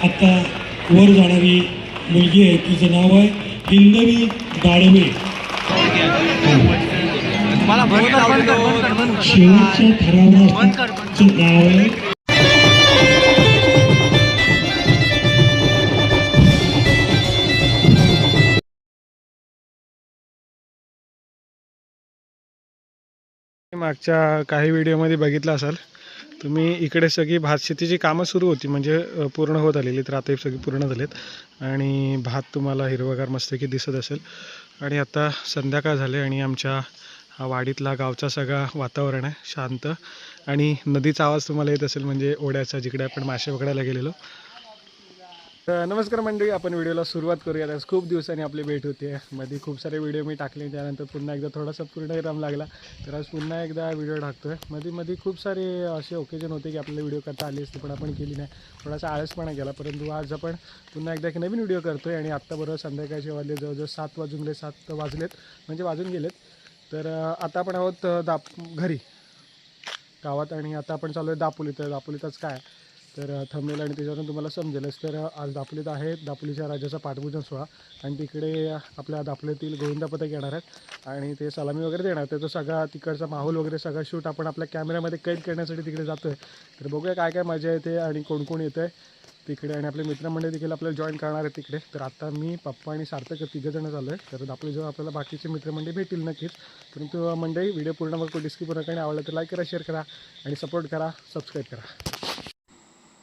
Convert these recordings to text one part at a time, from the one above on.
आता वर जाणारी मुलगी आहे, तिचं नाव आहे हिंदवी दाडवे. शेवटच्या थरावर नाव आहे. मागच्या काही व्हिडिओमध्ये बघितलं असाल तुम्ही, इकडे सगळी भात शेतीची कामं सुरू होती, म्हणजे पूर्ण होत आलेली. तर आता सगळी पूर्ण झालेत आणि भात तुम्हाला हिरवगार मस्तपैकी दिसत असेल. आणि आता संध्याकाळ झाले आणि आमच्या हा वाडीतला गावचा सगळा वातावरण आहे शांत. आणि नदीचा आवाज तुम्हाला येत असेल, म्हणजे ओढ्याचा, जिकडे आपण मासे पकडायला गेलेलो. तर नमस्कार मंडळी, आपण व्हिडिओला सुरुवात करूया. आज खूप दिवसांनी आपली भेट होते. मध्ये खूप सारे व्हिडिओ मी टाकले, त्यानंतर पुन्हा एकदा थोडासा पूर्णविराम लागला, तर आज पुन्हा एकदा व्हिडिओ टाकतोय. मध्ये खूप सारे असे ओकेजन होते की आपल्याला व्हिडिओ करता आले असते, पण आपण केली नाही, थोडासा आळसपणा केला. परंतु आज आपण पुन्हा एकदा एक नवीन व्हिडिओ करतोय. आणि आत्ता बरोबर संध्याकाळचे वाजले जवळजवळ 7 वाजलेत, म्हणजे वाजून गेलेत. तर आता आपण आहोत घरी गावात, आणि आता आपण चालू आहे दापोली. तर दापोलीतच काय तर थंबनेल आणि त्याच्यावरून तुम्हाला समजेलच. तर आज दापोलीत आहे दापोलीच्या राजाचा पाठपूजन सोहळा, आणि तिकडे आपल्या दापोलीतील गोविंदा पथक येणार आहेत आणि ते सलामी वगैरे देणार. तर तो सगळा तिकडचा माहोल वगैरे सगळा शूट आपण आपल्या कॅमेऱ्यामध्ये कैद करण्यासाठी तिकडे जातो आहे. तर बघूया काय काय मजा येते आणि कोण कोण येतं आहे तिकडे. आणि आपले मित्रमंडळी देखील आपल्याला जॉईन करणार आहेत तिकडे. तर आता मी, पप्पा आणि सार्थक 3 जण झालो आहे. तर दापोलीजवळ आपल्याला बाकीचे मित्रमंडळी भेटतील नक्कीच. परंतु मंडळी, व्हिडिओ पूर्ण बघतो, डिस्की पूर्ण काही आवडलं तर लाईक करा, शेअर करा आणि सपोर्ट करा, सबस्क्राईब करा.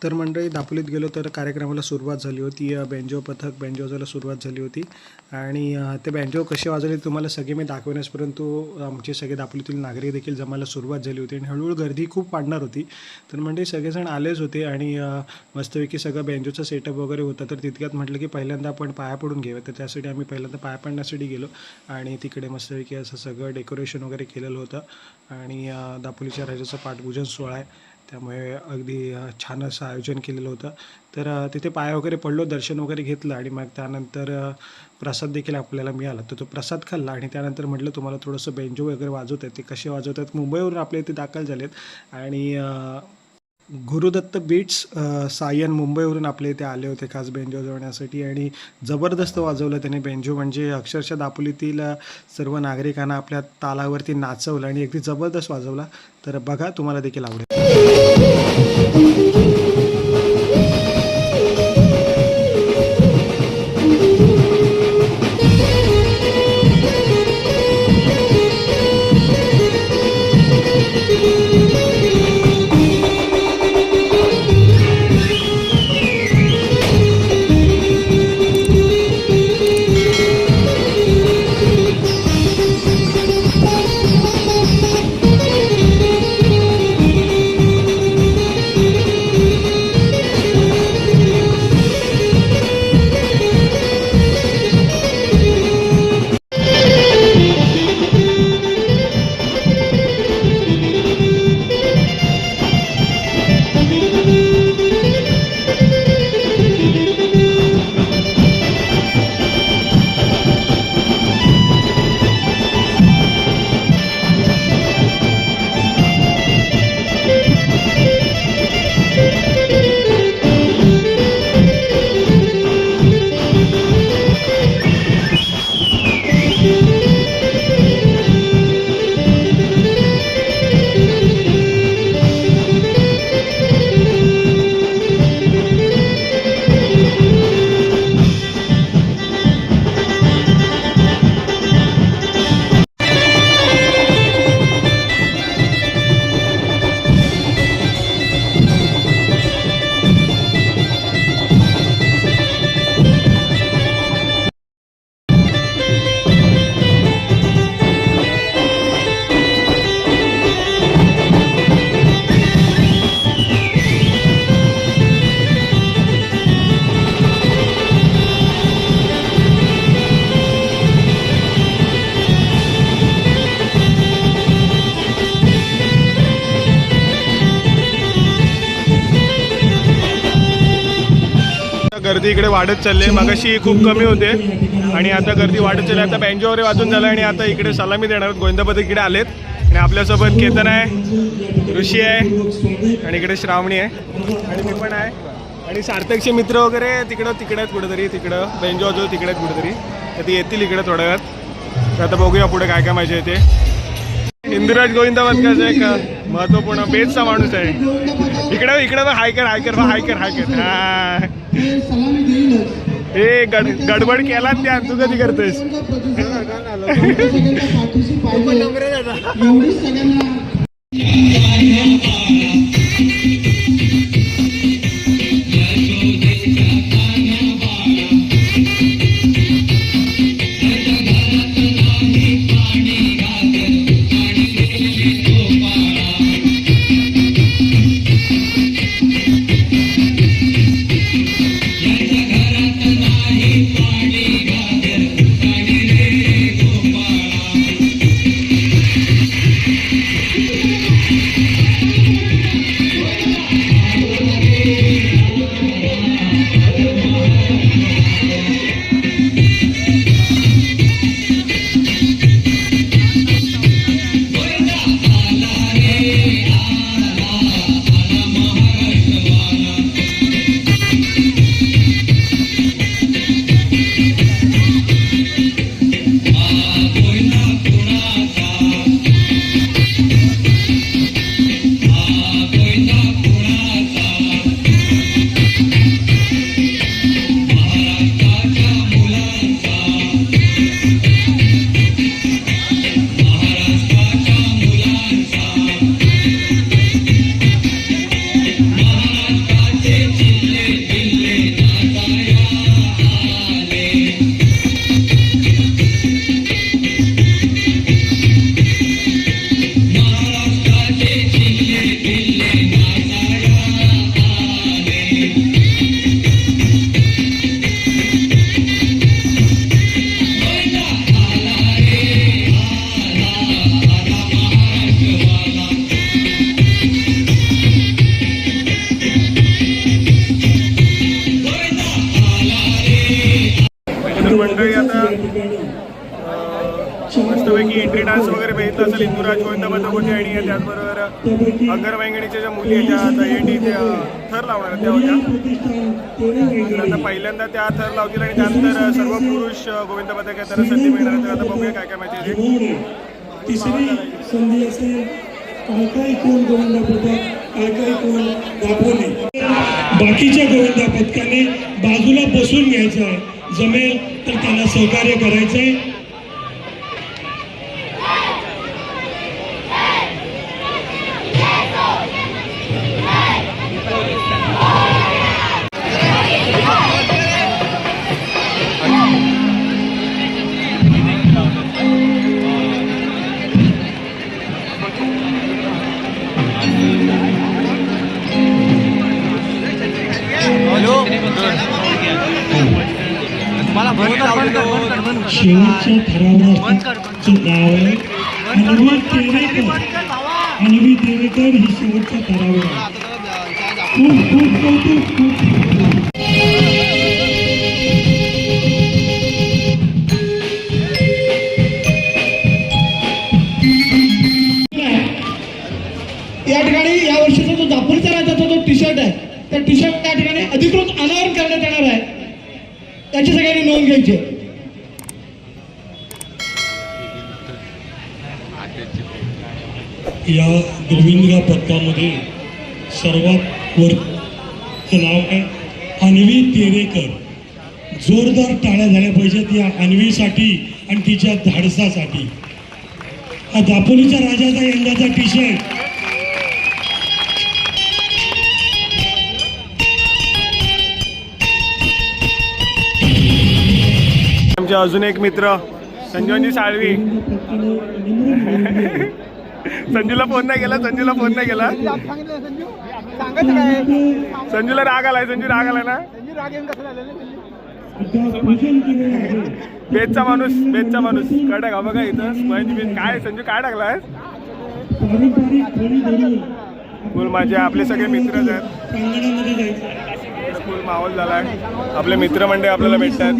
तर मंडळी, दापोलीत गेलो तर कार्यक्रमाला सुरुवात झाली होती. बँजो पथक बँजो वाजवायला सुरुवात झाली होती. आणि ते बँजो कसे वाजवले तुम्हाला सगळे मी दाखवण्यास, परंतु आमचे सगळे दापोलीतील नागरिक देखील जमायला सुरुवात झाली होती आणि हळूहळू गर्दी खूप वाढणार होती. तर मंडळी सगळेजण आलेच होते आणि मस्तपैकी सगळं बँजोचा सेटअप वगैरे होता. तर तितक्यात म्हटलं की पहिल्यांदा आपण पाया पडून घेऊया. तर त्यासाठी आम्ही पहिल्यांदा पाया पडण्यासाठी गेलो आणि तिकडे मस्तपैकी असं सगळं डेकोरेशन वगैरे केलेलं होतं. आणि दापोलीच्या राजाचं पाठपूजन सोहळा आहे, त्यामुळे अगदी छान असं आयोजन केलेलं होतं. तर तिथे पाय वगैरे पडलो, दर्शन वगैरे घेतलं आणि मग त्यानंतर प्रसाद देखील आपल्याला मिळाला. तर तो प्रसाद खाल्ला आणि त्यानंतर म्हटलं तुम्हाला थोडंसं बेंजो वगैरे वाजवत आहेत, ते कसे वाजवतात. मुंबईवरून आपल्या इथे दाखल झालेत आणि गुरुदत्त बीट्स सायन मुंबईवरून आपल्या इथे आले होते खास बेंजो वाजवण्यासाठी. आणि जबरदस्त वाजवलं त्याने बेंजो, म्हणजे अक्षरशः दापोलीतील सर्व नागरिकांना आपल्या तालावरती नाचवलं आणि अगदी जबरदस्त वाजवला. तर बघा, तुम्हाला देखील आवडेल. गर्दी इकडे वाढत चालली आहे. मगाशी खूप कमी होते आणि आता गर्दी वाढत चालली. आता बँजो वगैरे वाजून झालं आणि आता इकडे सलामी देणार आहेत. गोविंदा पथक इकडे आलेत आणि आपल्यासोबत केतन आहे, ऋषी आहे आणि इकडे श्रावणी आहे आणि मी पण आहे. आणि सार्थकचे मित्र वगैरे तिकडे आहेत कुठेतरी, तिकडं बेंजो वाजव तिकडे आहेत कुठेतरी, तर ती येतील इकडे थोड्या वेळात. तर आता बघूया पुढे काय काय माहिती आहे ते. इंदुराज गोविंद बदकाचा एक महत्त्वपूर्ण बेसचा माणूस आहे. इकडे हायकर हा हे गडबड केला त्या तू कधी करतेस. मंडळी आता मस्तपैकी एंट्री डान्स वगैरे बघितलं असेल इंदुराज गोविंद बदकोटे आणि त्याचबरोबर अगर वैंगणीच्या ज्या मुली आहेत त्या दहीहंडी त्या थर लावणार त्या होत्या. आता पहिल्यांदा त्या थर लावतील आणि त्यानंतर सर्व पुरुष गोविंद बदक आहे त्यांना संधी मिळणार आहे. तर आता बघूया काय काय माहिती. तिसरी संधी असेल काय कोण गोविंद पदक काय कोण दाखवणे. बाकीच्या गोविंद पदकाने बाजूला बसून घ्यायचं आहे. जमेल तर त्यांना सहकार्य करायचंय. शेवटच्या थरावरचं नाव आहे अन्वी तेरेकर. अन्वी तेरेकर ही शेवटच्या थरावर आहे. खूप खूप कौतुक. खूप या ठिकाणी या वर्षीचा जो दापोलीचा राज्याचा जो टी शर्ट आहे त्या टी शर्ट त्या ठिकाणी अधिकृत अनावरण करण्यात येणार आहे. त्याची सगळ्यांनी नोंद घ्यायची. या गोविंदगा पदकामध्ये सर्वात वरचं नाव आहे अन्वी तेरेकर. जोरदार टाळ्या झाल्या पाहिजेत या अन्वीसाठी आणि तिच्या धाडसासाठी. हा दापोलीच्या राजाचा यंदाचा टी शर्ट. आमचे अजून एक मित्र संजीवनजी साळवी. संजूला फोन नाही केला. संजूला राग आलाय. संजू राग आलाय ना. बेतचा माणूस काय टाका बघा इथं. काय संजू काय टाकलाय. फुल माझे आपले सगळे मित्रच आहेत. फुल माहोल झालाय. आपले मित्रमंडळी आपल्याला भेटतात.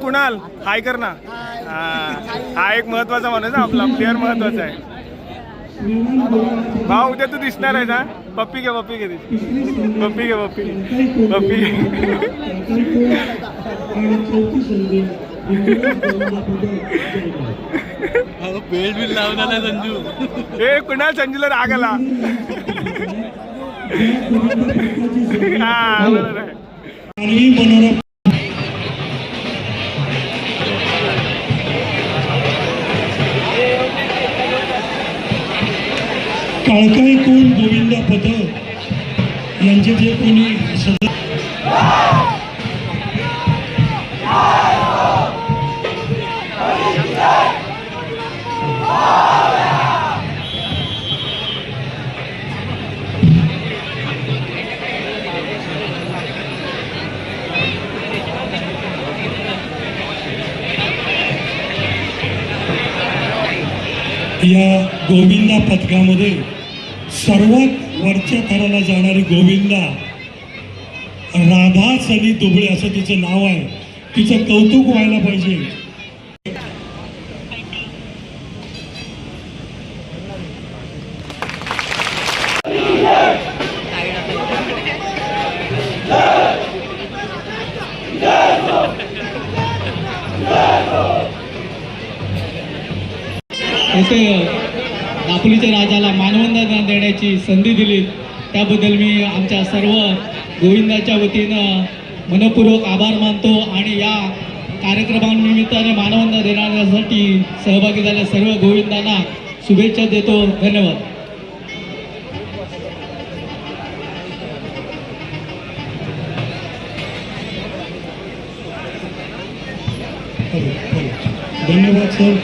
कुणाल हाय कर ना. हा एक महत्वाचा माणूस आहे आपला. प्लेअर महत्वाचा आहे. भाऊ उद्या तू दिसणार आहे ना. पप्पी घे पप्पी घे पप्पी घे पप्पी पप्पी घे आणि चौथी संधी बेल्ट बिल लावला नाही संजू. ए कुणाल संजूला राग आला. हा बरोबर आहे. मानवी मनोरम काळकाई कोण गोविंदा पथक यांचे जे कोणी या गोविंदा पथकामध्ये सर्वात वरच्या थराला जाणारी गोविंदा राधा सनी दुबळे असं तिचं नाव आहे. तिचं कौतुक व्हायला पाहिजे. इथे दापोलीच्या राजाला मानवंदना देण्याची संधी दिली त्याबद्दल मी आमच्या सर्व गोविंदाच्या वतीनं मनपूर्वक आभार मानतो आणि या कार्यक्रमानिमित्ताने मानवंदना देण्यासाठी सहभागी झालेल्या सर्व गोविंदांना शुभेच्छा देतो. धन्यवाद. धन्यवाद सर.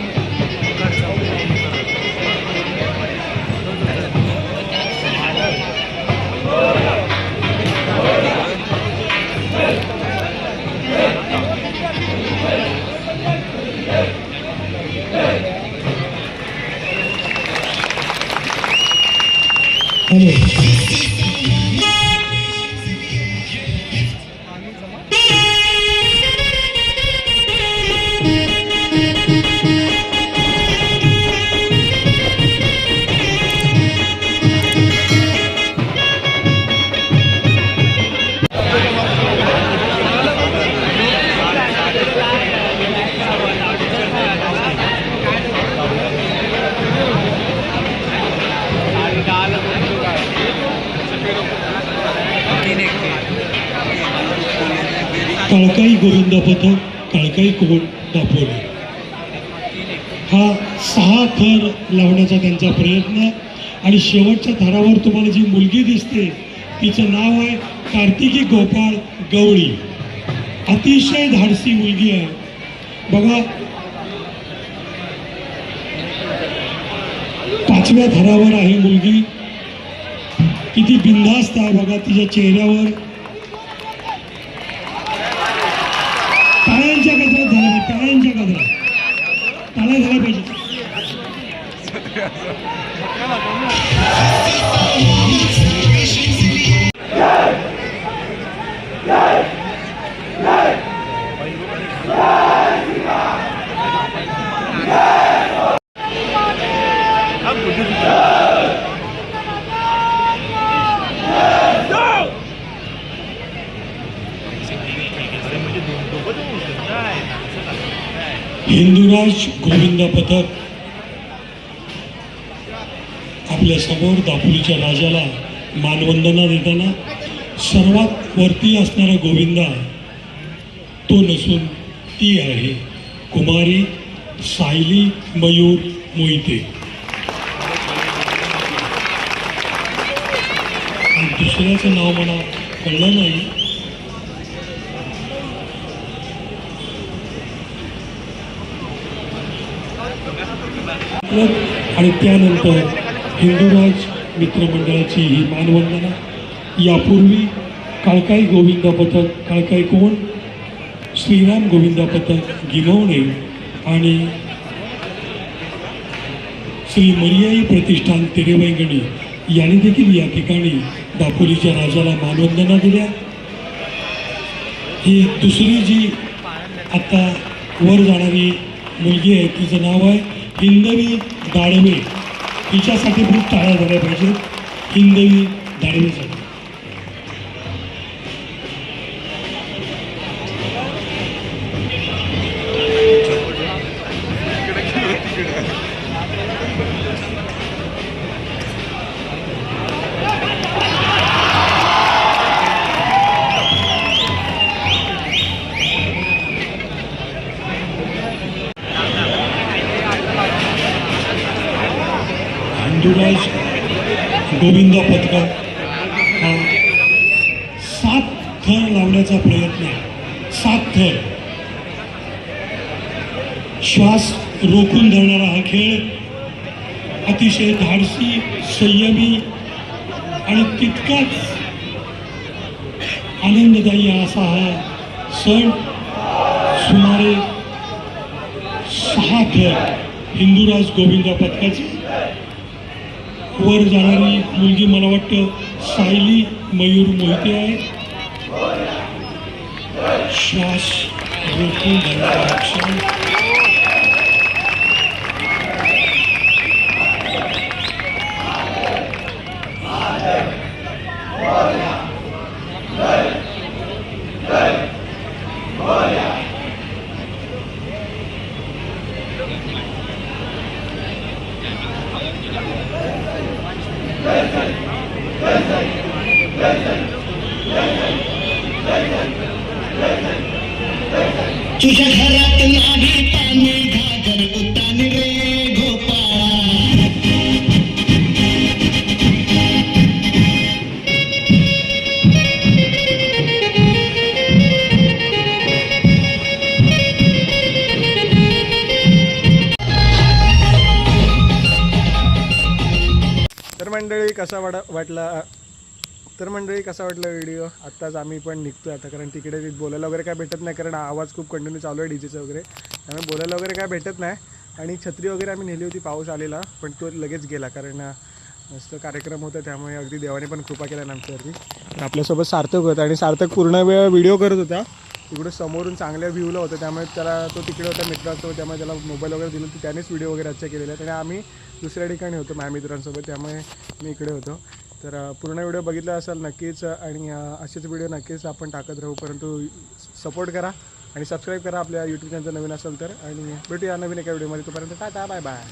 हॅलो. काळकाई गोविंदा पथक काळकाई कोण दापोली हा 6 थर लावण्याचा त्यांचा प्रयत्न आणि शेवटच्या थरावर तुम्हाला जी मुलगी दिसते तिचं नाव आहे कार्तिकी गोपाळ गवळी. अतिशय धाडसी मुलगी आहे बघा. 5व्या थरावर आहे मुलगी. किती बिनधास्त आहे बघा तिच्या चेहऱ्यावर. टाळ्यांच्या गजरात झाला पाहिजे. टाळ्यांच्या गजरात टाळ्या झाल्या पाहिजे. हिंदुराज गोविंदा पथक आपल्या समोर दापोलीच्या राजाला मानवंदना देताना सर्वात वरती असणारा गोविंदा तो नसून ती आहे कुमारी सायली मयूर मोहिते. दुसऱ्याचं नाव मला कळलं नाही. आणि त्यानंतर हिंदुराज मित्रमंडळाची ही मानवंदना. यापूर्वी काळकाई गोविंदा पथक काळकाई कोण श्रीराम गोविंदा पथक गिमवणे आणि श्री मरियाई प्रतिष्ठान तेरेवैंगणी यांनी देखील या ठिकाणी दापोलीच्या राजाला मानवंदना दिल्या. ही दुसरी जी आता वर जाणारी मुलगी आहे तिचं नाव आहे हिंदवी दाडवे. हिच्यासाठी खूप टाळ्या झाल्या पाहिजेत. हिंदवी दाढवेसाठी. हिंदुराज गोविंद पथकर हा 7 थर लावण्याचा प्रयत्न आहे. 7 थर. श्वास रोखून धरणारा हा खेळ अतिशय धाडसी, संयमी आणि तितकाच आनंददायी असा हा सण. सुमारे 6 थर हिंदुराज गोविंद पथकाचे. वर जाणारी मुलगी मला वाटतं सायली मयूर मोहिते आहे. श्वास रोखून धरणारा क्षण. तुझ्या घरात नाही पाणी घागर उतानी रे गोपाळा. तर मंडळी कसा वाटला व्हिडिओ. आत्ताच आम्ही पण निघतो आता, कारण तिकडे बोलायला वगैरे काय भेटत नाही, कारण आवाज खूप कंटिन्यू चालू आहे डीजेचं वगैरे, त्यामुळे बोलायला वगैरे काय भेटत नाही. आणि छत्री वगैरे आम्ही नेली होती, पाऊस आलेला पण तो लगेच गेला, कारण मस्त कार्यक्रम होता, त्यामुळे अगदी देवाने पण कृपा केला ना आमच्यावरती. तर आपल्यासोबत सार्थक होता आणि सार्थक पूर्ण वेळ व्हिडिओ करत होता. तिकडे समोरून चांगल्या व्ह्यूला होतं, त्यामुळे त्याला तो तिकडे होता मित्रांसोबत, त्यामुळे त्याला मोबाईल वगैरे दिलं, तर त्यानेच व्हिडिओ वगैरे आजच्या केलेले आहेत. आणि आम्ही दुसऱ्या ठिकाणी होतो माझ्या मित्रांसोबत, त्यामुळे मी इकडे होतो. तर पूर्ण व्हिडिओ बघितला असाल नक्कीच, आणि असेच व्हिडिओ नक्कीच आपण टाकत राहू. परंतु सपोर्ट करा आणि सबस्क्राईब करा आपल्या यूट्यूब चॅनल नवीन असेल तर. आणि भेटूया नवीन एका व्हिडिओमध्ये. तोपर्यंत टाटा, बाय बाय.